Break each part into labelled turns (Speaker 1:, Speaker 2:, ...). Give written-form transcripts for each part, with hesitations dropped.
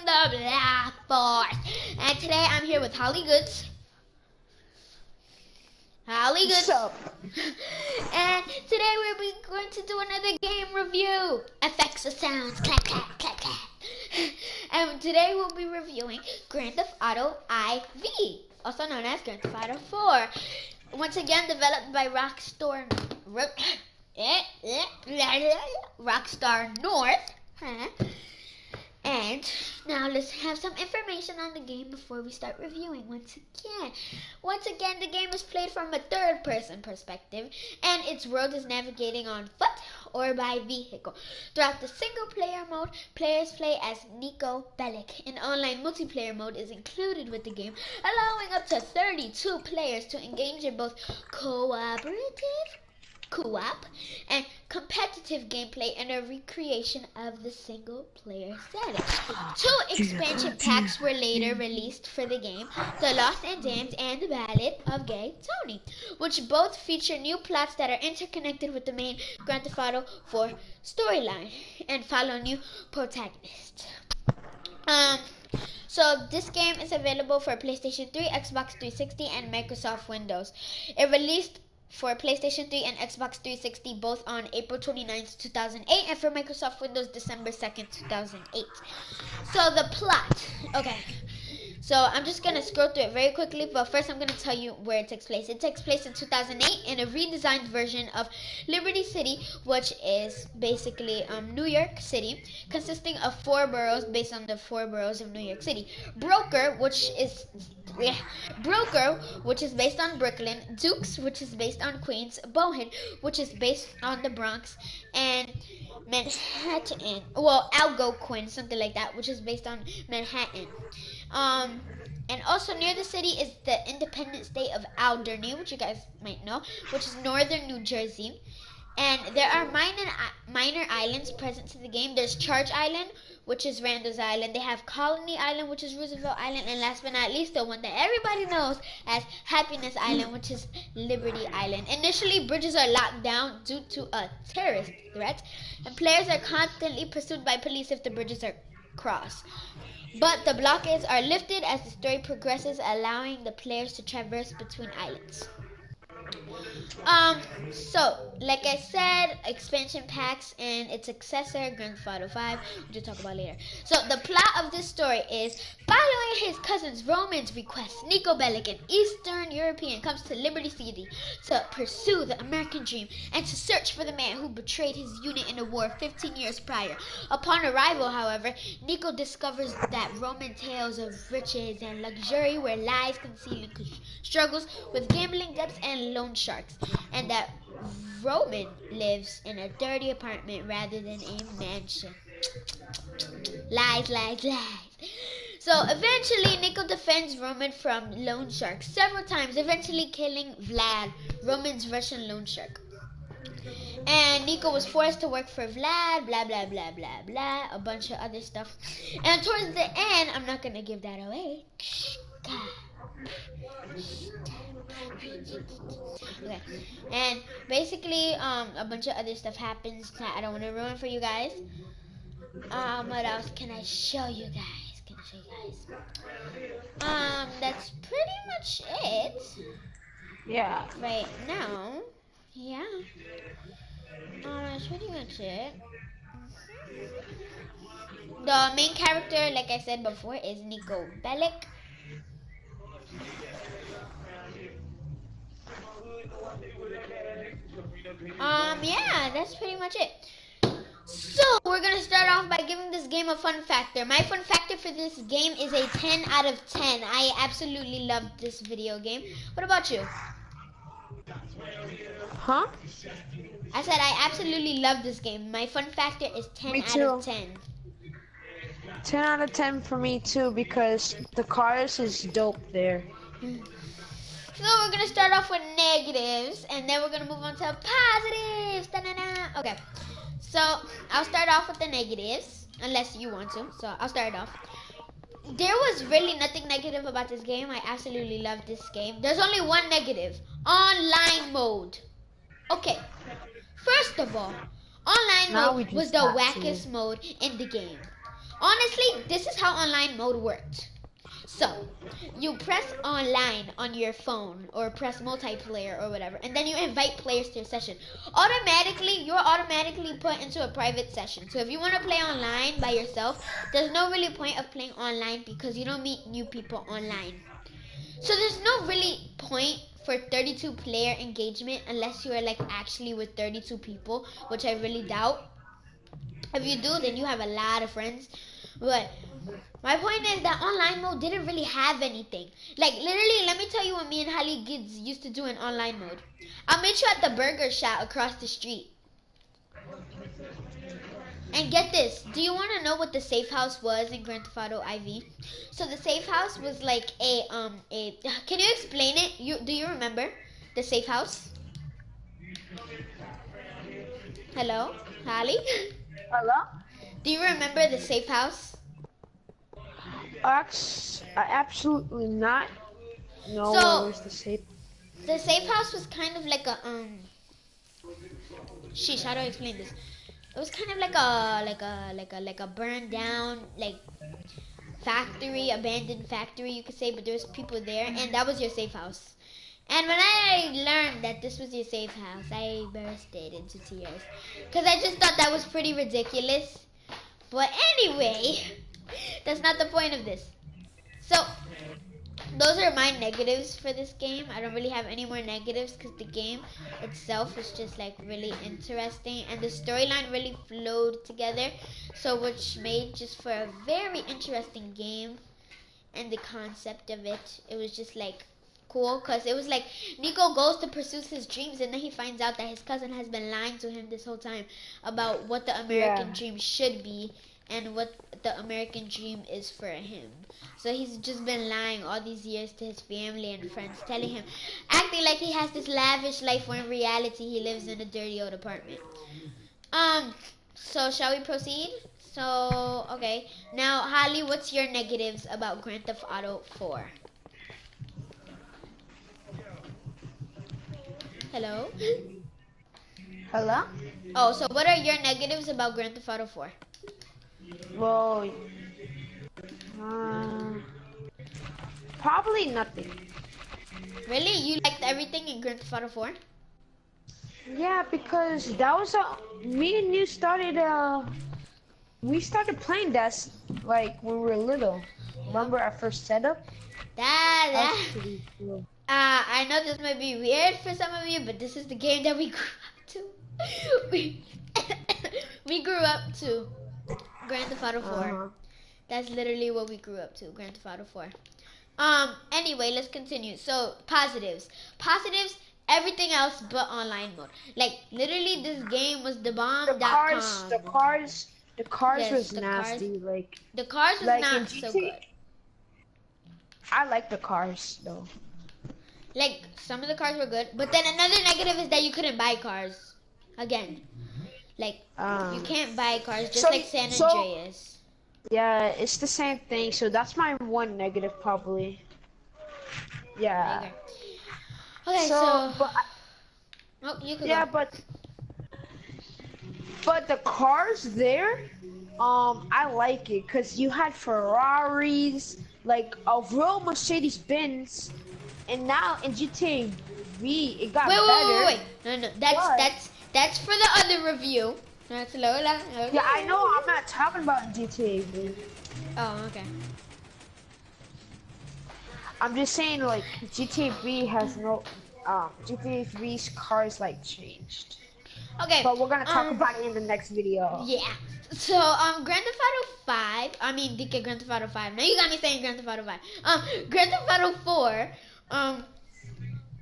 Speaker 1: the Black Forest. And today I'm here with HOLLYGOODS. HOLLYGOODS.
Speaker 2: What's up?
Speaker 1: And today we're going to do another game review. Effects of sounds. Clap, clap, clap, clap. And today we'll be reviewing Grand Theft Auto IV, also known as Grand Theft Auto 4. Once again, developed by Rockstar North. And now let's have some information on the game before we start reviewing once again, the game is played from a third-person perspective, and its world is navigating on foot or by vehicle. Throughout the single-player mode, players play as Niko Bellic. An online multiplayer mode is included with the game, allowing up to 32 players to engage in both co-op and competitive gameplay and a recreation of the single player setting. 2 expansion packs were later released for the game, The Lost and Damned and The Ballad of Gay Tony, which both feature new plots that are interconnected with the main Grand Theft Auto 4 storyline and follow new protagonists. So this game is available for PlayStation 3, Xbox 360, and Microsoft Windows. It released for PlayStation 3 and Xbox 360 both on April 29th, 2008, and for Microsoft Windows December 2nd, 2008. So the plot. Okay. So I'm just going to scroll through it very quickly, but first I'm going to tell you where it takes place. It takes place in 2008 in a redesigned version of Liberty City, which is basically New York City, consisting of 4 boroughs based on the 4 boroughs of New York City. Broker, which is based on Brooklyn, Dukes, which is based on Queens, Bohan, which is based on the Bronx, and Manhattan, well, Algonquin, something like that, which is based on Manhattan. And also near the city is the independent state of Alderney, which you guys might know, which is northern New Jersey. And there are minor islands present to the game. There's Charge Island, which is Randall's Island. They have Colony Island, which is Roosevelt Island. And last but not least, the one that everybody knows as Happiness Island, which is Liberty Island. Initially, bridges are locked down due to a terrorist threat, and players are constantly pursued by police if the bridges are crossed. But the blockades are lifted as the story progresses, allowing the players to traverse between islands. So, like I said, expansion packs and its successor, Grand Theft Auto 5, which we'll talk about later. So, the plot of this story is, following his cousin's Roman's request, Niko Bellic, an Eastern European, comes to Liberty City to pursue the American dream and to search for the man who betrayed his unit in a war 15 years prior. Upon arrival, however, Niko discovers that Roman tales of riches and luxury were lies concealing struggles with gambling debts and loan sharks, and that Roman lives in a dirty apartment rather than a mansion. Lies, lies, lies. So eventually Niko defends Roman from loan sharks several times, eventually killing Vlad, Roman's Russian loan shark. And Niko was forced to work for Vlad, blah, blah, blah, blah, blah, a bunch of other stuff. And towards the end, I'm not going to give that away. Okay. And basically, a bunch of other stuff happens that I don't want to ruin for you guys. What else can I show you guys? That's pretty much it.
Speaker 2: Yeah.
Speaker 1: Right now. Yeah. That's pretty much it. The main character, like I said before, is Niko Bellic. Yeah, that's pretty much it. So, we're going to start off by giving this game a fun factor. My fun factor for this game is a 10 out of 10. I absolutely loved this video game. What about you?
Speaker 2: Huh?
Speaker 1: I said I absolutely love this game. My fun factor is 10 out of 10.
Speaker 2: 10 out of 10 for me too, because the cars is dope there.
Speaker 1: So we're going to start off with negatives, and then we're going to move on to positives. Da-da-da. Okay, so I'll start off with the negatives, unless you want to, so I'll start off. There was really nothing negative about this game. I absolutely loved this game. There's only one negative. Online mode. Okay, first of all, online mode was the wackest mode in the game. Honestly, this is how online mode worked. So, you press online on your phone or press multiplayer or whatever, and then you invite players to your session. Automatically, you're automatically put into a private session. So if you want to play online by yourself, there's no really point of playing online because you don't meet new people online. So there's no really point for 32 player engagement unless you are like actually with 32 people, which I really doubt. If you do, then you have a lot of friends. But my point is that online mode didn't really have anything. Like literally, let me tell you what me and HOLLYGOODS used to do in online mode. I'll meet you at the burger shop across the street. And get this, do you want to know what the safe house was in Grand Theft Auto IV? So the safe house was like can you explain it? Do you remember the safe house? Hello? Holly?
Speaker 2: Hello?
Speaker 1: Do you remember the safe house?
Speaker 2: Absolutely not. No,
Speaker 1: So
Speaker 2: where's the safe?
Speaker 1: the safe house was kind of like a sheesh, how do I explain this? It was kind of like a burned down like factory, abandoned factory you could say, but there was people there and that was your safe house. And when I learned that this was your safe house, I bursted into tears because I just thought that was pretty ridiculous. But anyway, that's not the point of this. So those are my negatives for this game. I don't really have any more negatives because the game itself is just like really interesting and the storyline really flowed together, so which made just for a very interesting game. And the concept of it was just like cool because it was like Nico goes to pursue his dreams and then he finds out that his cousin has been lying to him this whole time about what the American dream should be and what the American dream is for him. So he's just been lying all these years to his family and friends, telling him, acting like he has this lavish life when in reality he lives in a dirty old apartment. So shall we proceed? So, okay. Now, Holly, what's your negatives about Grand Theft Auto 4? Hello?
Speaker 2: Hello?
Speaker 1: Oh, so what are your negatives about Grand Theft Auto 4?
Speaker 2: Well, probably nothing.
Speaker 1: Really? You liked everything in Grand Theft Auto 4?
Speaker 2: Yeah, because that was me and you started we started playing that like when we were little. Remember our first setup?
Speaker 1: That
Speaker 2: pretty cool.
Speaker 1: I know this might be weird for some of you, but this is the game that we grew up to. We grew up to Grand Theft Auto 4. That's literally what we grew up to, Grand Theft Auto 4. Anyway, let's continue. So, positives. Positives, everything else but online mode. Like, literally, this game was the bomb.com.
Speaker 2: The cars
Speaker 1: Yes,
Speaker 2: was
Speaker 1: the
Speaker 2: nasty.
Speaker 1: cars, the cars was not so good.
Speaker 2: I like the cars, though.
Speaker 1: Like, some of the cars were good. But then another negative is that you couldn't buy cars. Again. Like, you can't buy cars, just like San Andreas.
Speaker 2: Yeah, it's the same thing. So that's my one negative, probably. Yeah.
Speaker 1: Okay, so
Speaker 2: but
Speaker 1: oh, you could
Speaker 2: yeah,
Speaker 1: go.
Speaker 2: but the cars there, I like it because you had Ferraris, like a real Mercedes Benz, and now in GTA V it got better.
Speaker 1: Wait. No, that's for the other review. That's Lola.
Speaker 2: Yeah, I know. I'm not talking about GTA V.
Speaker 1: Oh, okay.
Speaker 2: I'm just saying, like, GTA V has no, GTA V's cars, like, changed.
Speaker 1: Okay.
Speaker 2: But we're gonna talk about it in the next video.
Speaker 1: Yeah. So, Grand Theft Auto 5, Grand Theft Auto 5. Now you got me saying Grand Theft Auto 5. Grand Theft Auto 4,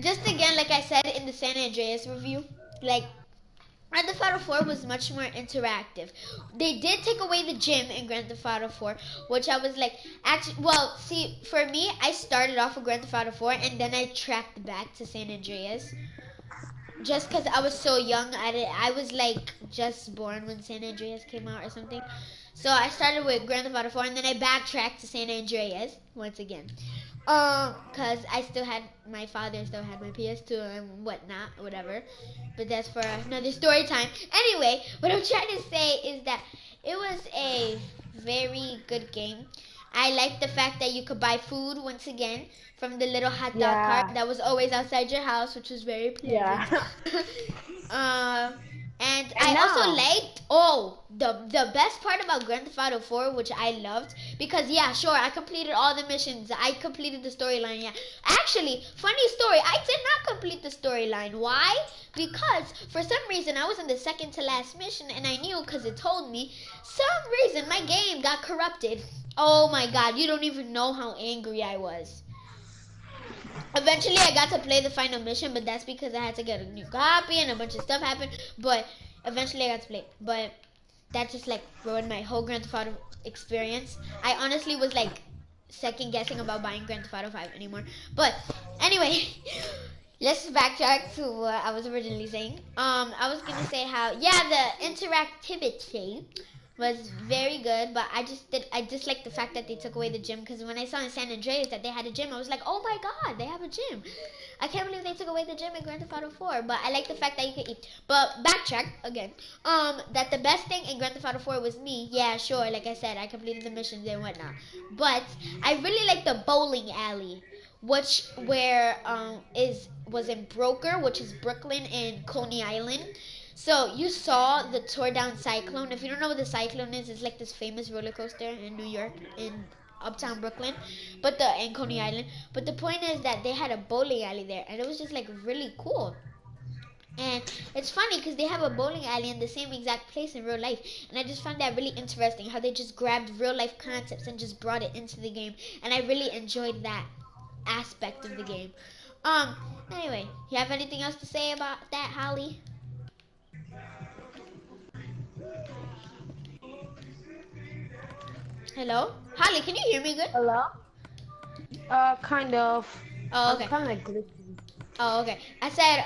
Speaker 1: just again, like I said in the San Andreas review, like, Grand Theft Auto 4 was much more interactive. They did take away the gym in Grand Theft Auto 4, which I was like, actually, well, see, for me, I started off with Grand Theft Auto 4, and then I tracked back to San Andreas. Just because I was so young, I was like just born when San Andreas came out or something. So I started with Grand Theft Auto 4, and then I backtracked to San Andreas once again. Cause my father still had my PS2 and whatnot, whatever. But that's for another story time. Anyway, what I'm trying to say is that It was a very good game. I liked the fact that you could buy food once again from the little hot dog cart
Speaker 2: Yeah.
Speaker 1: that was always outside your house, which was very pleasant.
Speaker 2: Yeah.
Speaker 1: uh, and
Speaker 2: And
Speaker 1: I also
Speaker 2: now,
Speaker 1: liked the best part about Grand Theft Auto 4, which I loved, because yeah, sure, I completed all the missions. I completed the storyline. Yeah, actually, funny story, I did not complete the storyline. Why? Because for some reason I was in the second to last mission, and I knew because it told me. Some reason my game got corrupted. Oh my god, you don't even know how angry I was. Eventually, I got to play the final mission, but that's because I had to get a new copy and a bunch of stuff happened. But eventually, I got to play. But that just like ruined my whole Grand Theft Auto experience. I honestly was like second guessing about buying Grand Theft Auto 5 anymore. But anyway, let's backtrack to what I was originally saying. I was gonna say how the interactivity was very good, but I just like the fact that they took away the gym, because when I saw in San Andreas that they had a gym, I was like, oh my god, they have a gym. I can't believe they took away the gym in Grand Theft Auto 4, but I like the fact that you could eat. But backtrack again. That the best thing in Grand Theft Auto 4 was me. Yeah, sure, like I said, I completed the missions and whatnot. But I really like the bowling alley, which where was in Broker, which is Brooklyn and Coney Island. So you saw the tore down Cyclone. If you don't know what the Cyclone is, it's like this famous roller coaster in New York, in uptown Brooklyn, but in Coney Island. But the point is that they had a bowling alley there, and it was just like really cool. And it's funny because they have a bowling alley in the same exact place in real life, and I just found that really interesting how they just grabbed real life concepts and just brought it into the game, and I really enjoyed that aspect of the game. Um. Anyway, you have anything else to say about that, Holly? Hello? Holly, can you hear me good?
Speaker 2: hello? Kind of.
Speaker 1: Oh,
Speaker 2: I'm
Speaker 1: okay.
Speaker 2: kind of like glitching.
Speaker 1: Oh, okay. I said,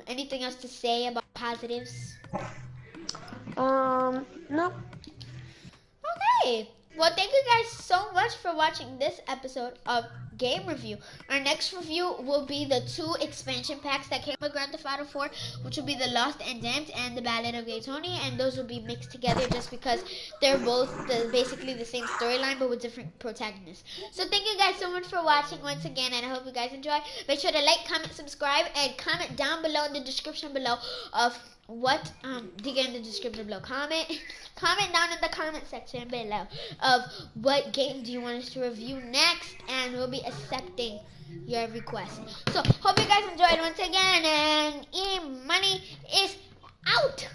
Speaker 1: anything else to say about positives?
Speaker 2: No.
Speaker 1: Okay. Well, thank you guys so much for watching this episode of Game Review. Our next review will be the 2 expansion packs that came with Grand Theft Auto 4, which will be the Lost and Damned and the Ballad of Gay Tony, and those will be mixed together just because they're both basically the same storyline but with different protagonists. So thank you guys so much for watching once again, and I hope you guys enjoy. Make sure to like, comment, subscribe, and comment down below in the description below of what dig in the description below. Comment down in the comment section below of what game do you want us to review next, and we'll be accepting your request. So hope you guys enjoyed once again, and Emoney is out.